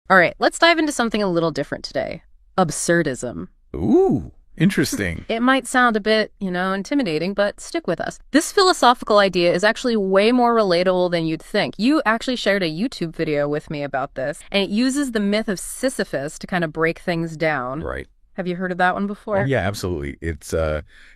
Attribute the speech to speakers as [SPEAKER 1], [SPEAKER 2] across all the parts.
[SPEAKER 1] All right, let's dive into something a little different today. Absurdism.
[SPEAKER 2] Ooh, interesting.
[SPEAKER 1] It might sound a bit, intimidating, but stick with us. This philosophical idea is actually way more relatable than you'd think. You actually shared a YouTube video with me about this, and it uses the myth of Sisyphus to kind of break things down.
[SPEAKER 2] Right.
[SPEAKER 1] Have you heard of that one before?
[SPEAKER 2] Oh, yeah, absolutely. It's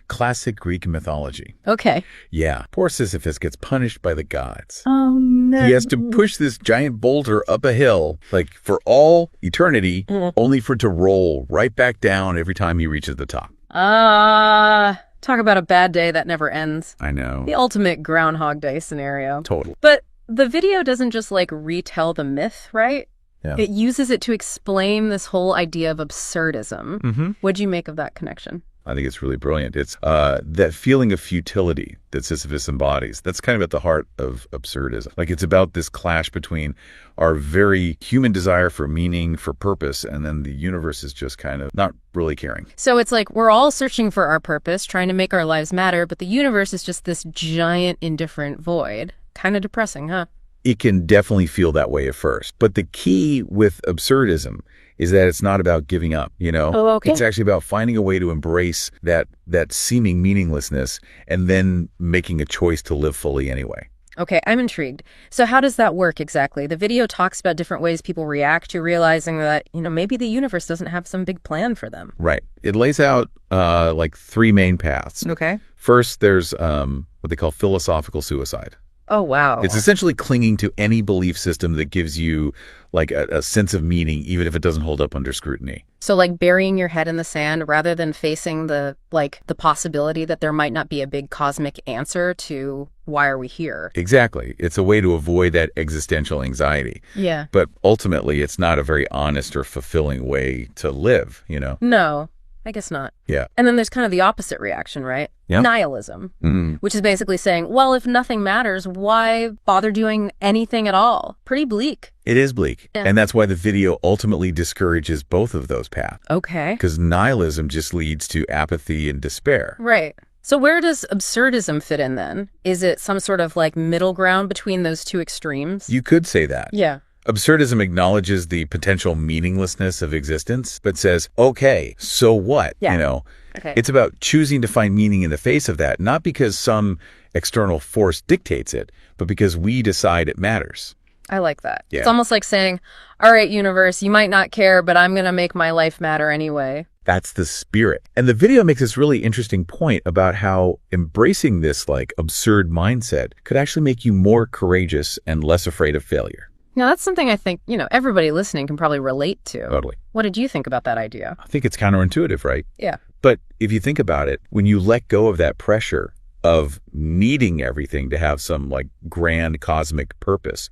[SPEAKER 2] classic Greek mythology.
[SPEAKER 1] Okay.
[SPEAKER 2] Yeah. Poor Sisyphus gets punished by the gods.
[SPEAKER 1] Oh, no.
[SPEAKER 2] He has to push this giant boulder up a hill, like for all eternity, only for it to roll right back down every time he reaches the top.
[SPEAKER 1] Talk about a bad day that never ends.
[SPEAKER 2] I know.
[SPEAKER 1] The ultimate Groundhog Day scenario.
[SPEAKER 2] Total.
[SPEAKER 1] But the video doesn't just retell the myth, right?
[SPEAKER 2] Yeah.
[SPEAKER 1] It uses it to explain this whole idea of absurdism.
[SPEAKER 2] Mm-hmm.
[SPEAKER 1] What'd you make of that connection?
[SPEAKER 2] I think it's really brilliant. It's that feeling of futility that Sisyphus embodies. That's kind of at the heart of absurdism. Like, it's about this clash between our very human desire for meaning, for purpose, and then the universe is just kind of not really caring.
[SPEAKER 1] So it's like we're all searching for our purpose, trying to make our lives matter, but the universe is just this giant, indifferent void. Kind of depressing, huh?
[SPEAKER 2] It can definitely feel that way at first. But the key with absurdism is that it's not about giving up,
[SPEAKER 1] Oh, okay.
[SPEAKER 2] It's actually about finding a way to embrace that seeming meaninglessness and then making a choice to live fully anyway.
[SPEAKER 1] Okay, I'm intrigued. So how does that work exactly? The video talks about different ways people react to realizing that, maybe the universe doesn't have some big plan for them.
[SPEAKER 2] Right. It lays out three main paths.
[SPEAKER 1] Okay.
[SPEAKER 2] First, there's what they call philosophical suicide.
[SPEAKER 1] Oh, wow.
[SPEAKER 2] It's essentially clinging to any belief system that gives you a sense of meaning, even if it doesn't hold up under scrutiny.
[SPEAKER 1] So burying your head in the sand rather than facing the possibility that there might not be a big cosmic answer to why are we here?
[SPEAKER 2] Exactly. It's a way to avoid that existential anxiety.
[SPEAKER 1] Yeah.
[SPEAKER 2] But ultimately, it's not a very honest or fulfilling way to live,
[SPEAKER 1] No, I guess not.
[SPEAKER 2] Yeah.
[SPEAKER 1] And then there's kind of the opposite reaction, right?
[SPEAKER 2] Yeah.
[SPEAKER 1] Nihilism,
[SPEAKER 2] Mm.
[SPEAKER 1] which is basically saying, well, if nothing matters, why bother doing anything at all? Pretty bleak.
[SPEAKER 2] It is bleak.
[SPEAKER 1] Yeah.
[SPEAKER 2] And that's why the video ultimately discourages both of those paths.
[SPEAKER 1] Okay.
[SPEAKER 2] Because nihilism just leads to apathy and despair.
[SPEAKER 1] Right. So where does absurdism fit in then? Is it some sort of middle ground between those two extremes?
[SPEAKER 2] You could say that.
[SPEAKER 1] Yeah.
[SPEAKER 2] Absurdism acknowledges the potential meaninglessness of existence, but says, okay, so what?
[SPEAKER 1] Yeah. Okay.
[SPEAKER 2] It's about choosing to find meaning in the face of that, not because some external force dictates it, but because we decide it matters.
[SPEAKER 1] I like that.
[SPEAKER 2] Yeah.
[SPEAKER 1] It's almost like saying, all right, universe, you might not care, but I'm going to make my life matter anyway.
[SPEAKER 2] That's the spirit. And the video makes this really interesting point about how embracing this absurd mindset could actually make you more courageous and less afraid of failure.
[SPEAKER 1] Now, that's something I think, everybody listening can probably relate to.
[SPEAKER 2] Totally.
[SPEAKER 1] What did you think about that idea?
[SPEAKER 2] I think it's counterintuitive, right?
[SPEAKER 1] Yeah.
[SPEAKER 2] But if you think about it, when you let go of that pressure of needing everything to have some grand cosmic purpose,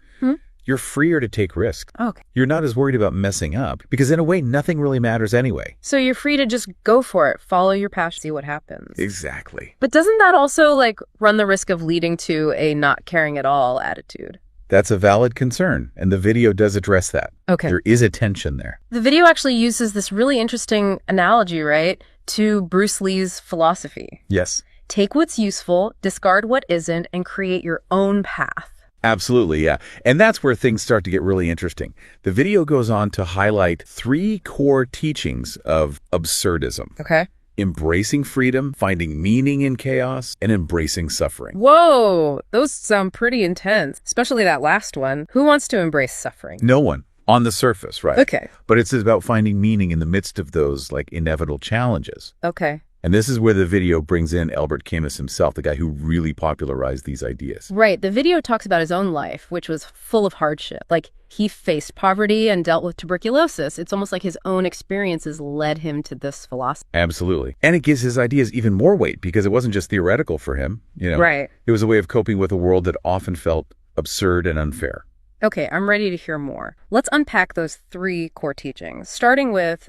[SPEAKER 2] you're freer to take risks.
[SPEAKER 1] Okay.
[SPEAKER 2] You're not as worried about messing up because in a way, nothing really matters anyway.
[SPEAKER 1] So you're free to just go for it, follow your passion, see what happens.
[SPEAKER 2] Exactly.
[SPEAKER 1] But doesn't that also run the risk of leading to a not caring at all attitude?
[SPEAKER 2] That's a valid concern, and the video does address that.
[SPEAKER 1] Okay.
[SPEAKER 2] There is a tension there.
[SPEAKER 1] The video actually uses this really interesting analogy, right, to Bruce Lee's philosophy.
[SPEAKER 2] Yes.
[SPEAKER 1] Take what's useful, discard what isn't, and create your own path.
[SPEAKER 2] Absolutely, yeah. And that's where things start to get really interesting. The video goes on to highlight three core teachings of absurdism.
[SPEAKER 1] Okay.
[SPEAKER 2] Embracing freedom, finding meaning in chaos, and embracing suffering.
[SPEAKER 1] Whoa, those sound pretty intense, especially that last one. Who wants to embrace suffering?
[SPEAKER 2] No one. On the surface, right?
[SPEAKER 1] Okay.
[SPEAKER 2] But it's about finding meaning in the midst of those inevitable challenges.
[SPEAKER 1] Okay.
[SPEAKER 2] And this is where the video brings in Albert Camus himself, the guy who really popularized these ideas.
[SPEAKER 1] Right. The video talks about his own life, which was full of hardship. He faced poverty and dealt with tuberculosis. It's almost like his own experiences led him to this philosophy.
[SPEAKER 2] Absolutely. And it gives his ideas even more weight because it wasn't just theoretical for him.
[SPEAKER 1] Right.
[SPEAKER 2] It was a way of coping with a world that often felt absurd and unfair.
[SPEAKER 1] Okay, I'm ready to hear more. Let's unpack those three core teachings, starting with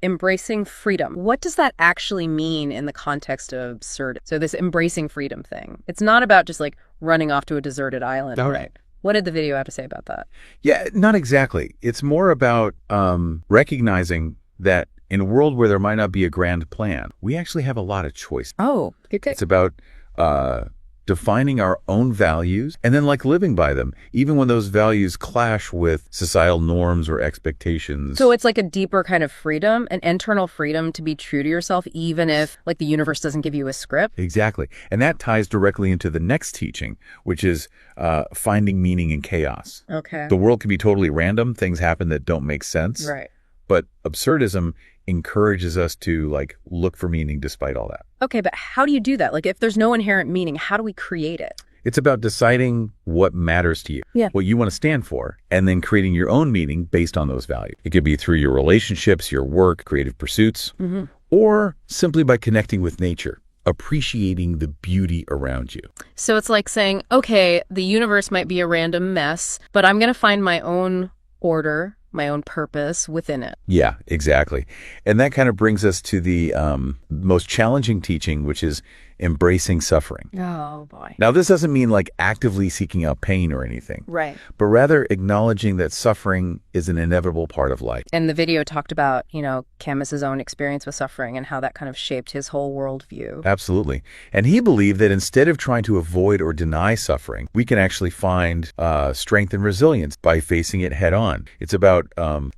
[SPEAKER 1] embracing freedom. What does that actually mean in the context of absurd? So this embracing freedom thing, it's not about just running off to a deserted island.
[SPEAKER 2] All right.
[SPEAKER 1] What did the video have to say about that?
[SPEAKER 2] Yeah, not exactly. It's more about recognizing that in a world where there might not be a grand plan, we actually have a lot of choice.
[SPEAKER 1] Oh, okay.
[SPEAKER 2] It's about defining our own values, and then like living by them, even when those values clash with societal norms or expectations.
[SPEAKER 1] So it's like a deeper kind of freedom, an internal freedom to be true to yourself, even if like the universe doesn't give you a script.
[SPEAKER 2] Exactly. And that ties directly into the next teaching, which is finding meaning in chaos.
[SPEAKER 1] Okay.
[SPEAKER 2] The world can be totally random. Things happen that don't make sense.
[SPEAKER 1] Right.
[SPEAKER 2] But absurdism encourages us to like look for meaning despite all that.
[SPEAKER 1] Okay, but how do you do that? Like if there's no inherent meaning, how do we create it?
[SPEAKER 2] It's about deciding what matters to you, what you want to stand for, and then creating your own meaning based on those values. It could be through your relationships, your work, creative pursuits, or simply by connecting with nature, appreciating the beauty around you.
[SPEAKER 1] So it's like saying, okay, the universe might be a random mess, but I'm going to find my own order, my own purpose within it.
[SPEAKER 2] Yeah, exactly. And that kind of brings us to the most challenging teaching, which is embracing suffering.
[SPEAKER 1] Oh, boy.
[SPEAKER 2] Now, this doesn't mean like actively seeking out pain or anything.
[SPEAKER 1] Right.
[SPEAKER 2] But rather acknowledging that suffering is an inevitable part of life.
[SPEAKER 1] And the video talked about, Camus's own experience with suffering and how that kind of shaped his whole worldview.
[SPEAKER 2] Absolutely. And he believed that instead of trying to avoid or deny suffering, we can actually find strength and resilience by facing it head on. It's about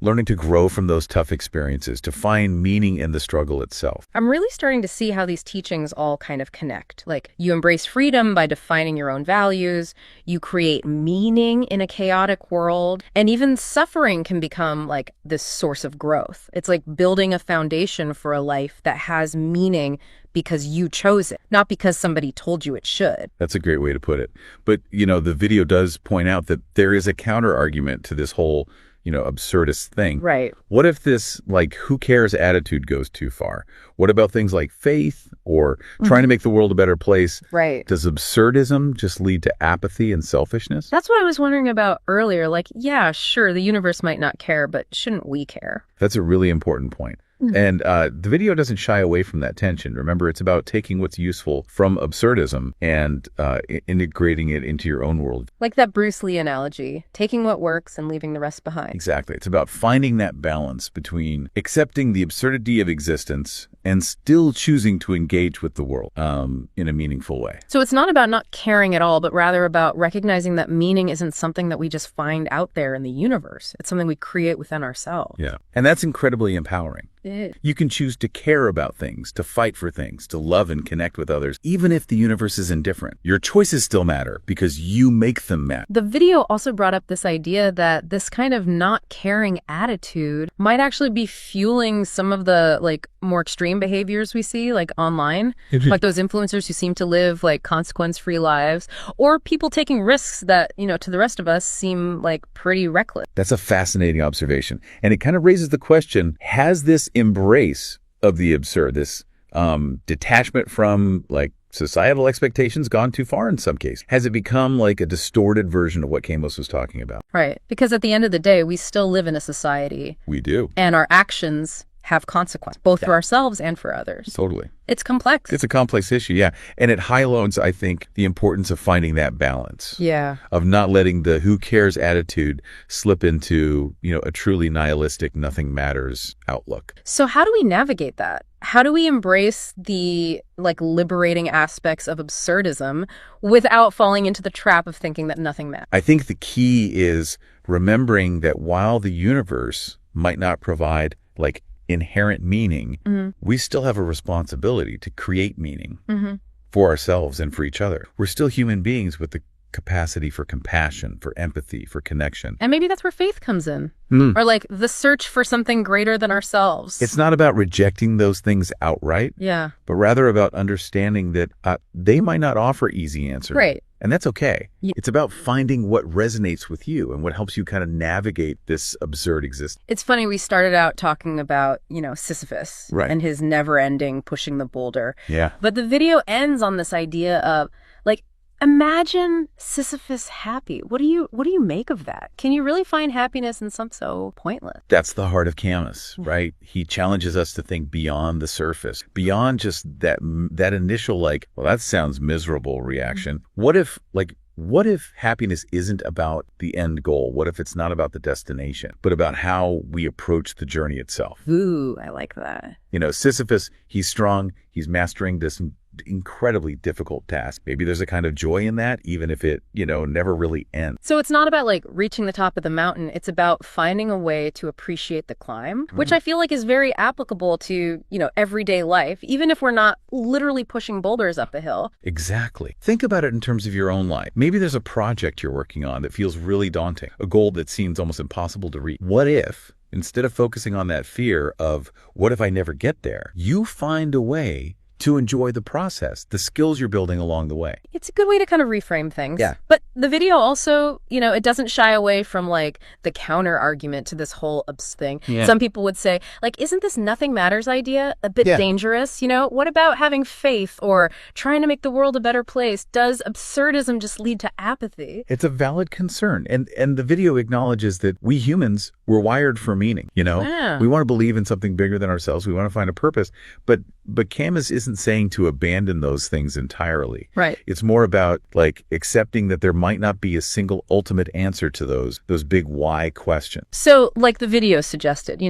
[SPEAKER 2] learning to grow from those tough experiences, to find meaning in the struggle itself.
[SPEAKER 1] I'm really starting to see how these teachings all kind of connect. Like you embrace freedom by defining your own values, you create meaning in a chaotic world, and even suffering can become like this source of growth. It's like building a foundation for a life that has meaning because you chose it, not because somebody told you it should.
[SPEAKER 2] That's a great way to put it. But, the video does point out that there is a counter argument to this whole absurdist thing.
[SPEAKER 1] Right.
[SPEAKER 2] What if this, like, who cares attitude goes too far? What about things like faith or trying to make the world a better place?
[SPEAKER 1] Right.
[SPEAKER 2] Does absurdism just lead to apathy and selfishness?
[SPEAKER 1] That's what I was wondering about earlier. Like, yeah, sure, the universe might not care, but shouldn't we care?
[SPEAKER 2] That's a really important point. And the video doesn't shy away from that tension. Remember, it's about taking what's useful from absurdism and integrating it into your own world.
[SPEAKER 1] Like that Bruce Lee analogy, taking what works and leaving the rest behind.
[SPEAKER 2] Exactly. It's about finding that balance between accepting the absurdity of existence and still choosing to engage with the world in a meaningful way.
[SPEAKER 1] So it's not about not caring at all, but rather about recognizing that meaning isn't something that we just find out there in the universe. It's something we create within ourselves.
[SPEAKER 2] Yeah. And that's incredibly empowering. You can choose to care about things, to fight for things, to love and connect with others, even if the universe is indifferent. Your choices still matter because you make them matter.
[SPEAKER 1] The video also brought up this idea that this kind of not caring attitude might actually be fueling some of the like more extreme behaviors we see like online, like those influencers who seem to live like consequence-free lives, or people taking risks that, to the rest of us seem like pretty reckless.
[SPEAKER 2] That's a fascinating observation. And it kind of raises the question, has this embrace of the absurd, this detachment from like societal expectations gone too far in some cases? Has it become like a distorted version of what Camus was talking about?
[SPEAKER 1] Right. Because at the end of the day, we still live in a society.
[SPEAKER 2] We do.
[SPEAKER 1] And our actions have consequence, both for ourselves and for others.
[SPEAKER 2] Totally.
[SPEAKER 1] It's complex.
[SPEAKER 2] It's a complex issue, yeah. And it highlights, I think, the importance of finding that balance.
[SPEAKER 1] Yeah.
[SPEAKER 2] Of not letting the who cares attitude slip into, a truly nihilistic, nothing matters outlook.
[SPEAKER 1] So how do we navigate that? How do we embrace the like liberating aspects of absurdism without falling into the trap of thinking that nothing matters?
[SPEAKER 2] I think the key is remembering that while the universe might not provide like inherent meaning, we still have a responsibility to create meaning for ourselves and for each other. We're still human beings with the capacity for compassion, for empathy, for connection.
[SPEAKER 1] And maybe that's where faith comes in. Or like the search for something greater than ourselves.
[SPEAKER 2] It's not about rejecting those things outright, but rather about understanding that they might not offer easy answers.
[SPEAKER 1] Right.
[SPEAKER 2] And that's okay. It's about finding what resonates with you and what helps you kind of navigate this absurd existence.
[SPEAKER 1] It's funny, we started out talking about, Sisyphus and his never-ending pushing the boulder.
[SPEAKER 2] Yeah.
[SPEAKER 1] But the video ends on this idea of, like, imagine Sisyphus happy. What do you make of that? Can you really find happiness in something so pointless?
[SPEAKER 2] That's the heart of Camus, right? He challenges us to think beyond the surface, beyond just that initial like, well, that sounds miserable reaction. What if happiness isn't about the end goal? What if it's not about the destination, but about how we approach the journey itself?
[SPEAKER 1] Ooh, I like that.
[SPEAKER 2] Sisyphus, he's strong. He's mastering this incredibly difficult task. Maybe there's a kind of joy in that, even if it, never really ends.
[SPEAKER 1] So it's not about like reaching the top of the mountain. It's about finding a way to appreciate the climb, which I feel like is very applicable to, everyday life, even if we're not literally pushing boulders up a hill.
[SPEAKER 2] Exactly. Think about it in terms of your own life. Maybe there's a project you're working on that feels really daunting, a goal that seems almost impossible to reach. What if, instead of focusing on that fear of what if I never get there, you find a way to enjoy the process, the skills you're building along the way?
[SPEAKER 1] It's a good way to kind of reframe things.
[SPEAKER 2] Yeah.
[SPEAKER 1] But the video also, it doesn't shy away from like the counter argument to this whole thing.
[SPEAKER 2] Yeah.
[SPEAKER 1] Some people would say, like, isn't this nothing matters idea a bit dangerous? What about having faith or trying to make the world a better place? Does absurdism just lead to apathy?
[SPEAKER 2] It's a valid concern. And the video acknowledges that we humans were wired for meaning,
[SPEAKER 1] Yeah.
[SPEAKER 2] We want to believe in something bigger than ourselves. We want to find a purpose. But Camus isn't saying to abandon those things entirely.
[SPEAKER 1] Right.
[SPEAKER 2] It's more about like accepting that there might not be a single ultimate answer to those big why questions.
[SPEAKER 1] So like the video suggested,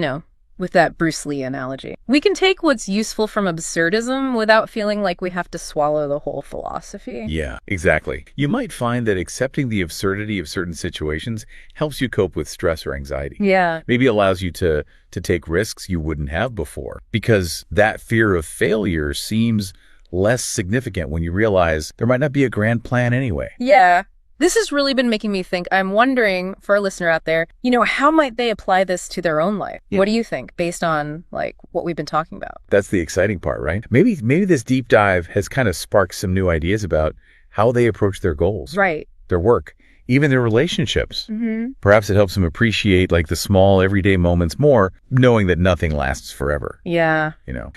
[SPEAKER 1] with that Bruce Lee analogy, we can take what's useful from absurdism without feeling like we have to swallow the whole philosophy.
[SPEAKER 2] Yeah, exactly. You might find that accepting the absurdity of certain situations helps you cope with stress or anxiety.
[SPEAKER 1] Yeah.
[SPEAKER 2] Maybe allows you to take risks you wouldn't have before, because that fear of failure seems less significant when you realize there might not be a grand plan anyway.
[SPEAKER 1] Yeah. This has really been making me think. I'm wondering, for a listener out there, how might they apply this to their own life? Yeah. What do you think, based on like what we've been talking about?
[SPEAKER 2] That's the exciting part, right? Maybe this deep dive has kind of sparked some new ideas about how they approach their goals,
[SPEAKER 1] right? Their
[SPEAKER 2] work, even their relationships.
[SPEAKER 1] Mm-hmm.
[SPEAKER 2] Perhaps it helps them appreciate like the small everyday moments more, knowing that nothing lasts forever.
[SPEAKER 1] Yeah.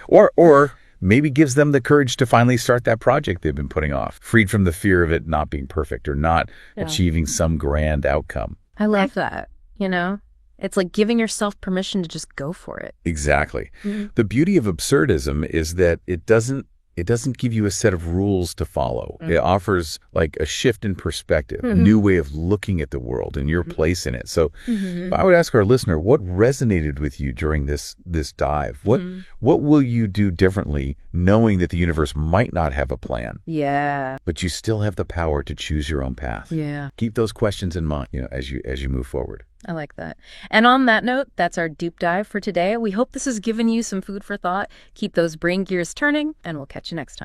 [SPEAKER 2] Or maybe gives them the courage to finally start that project they've been putting off, freed from the fear of it not being perfect or not achieving some grand outcome.
[SPEAKER 1] I love that. It's like giving yourself permission to just go for it.
[SPEAKER 2] Exactly.
[SPEAKER 1] Mm-hmm.
[SPEAKER 2] The beauty of absurdism is that it doesn't give you a set of rules to follow. Mm-hmm. It offers like a shift in perspective, a new way of looking at the world and your place in it. So I would ask our listener, what resonated with you during this dive? What will you do differently knowing that the universe might not have a plan?
[SPEAKER 1] Yeah.
[SPEAKER 2] But you still have the power to choose your own path.
[SPEAKER 1] Yeah.
[SPEAKER 2] Keep those questions in mind, as you move forward.
[SPEAKER 1] I like that. And on that note, that's our deep dive for today. We hope this has given you some food for thought. Keep those brain gears turning, and we'll catch you next time.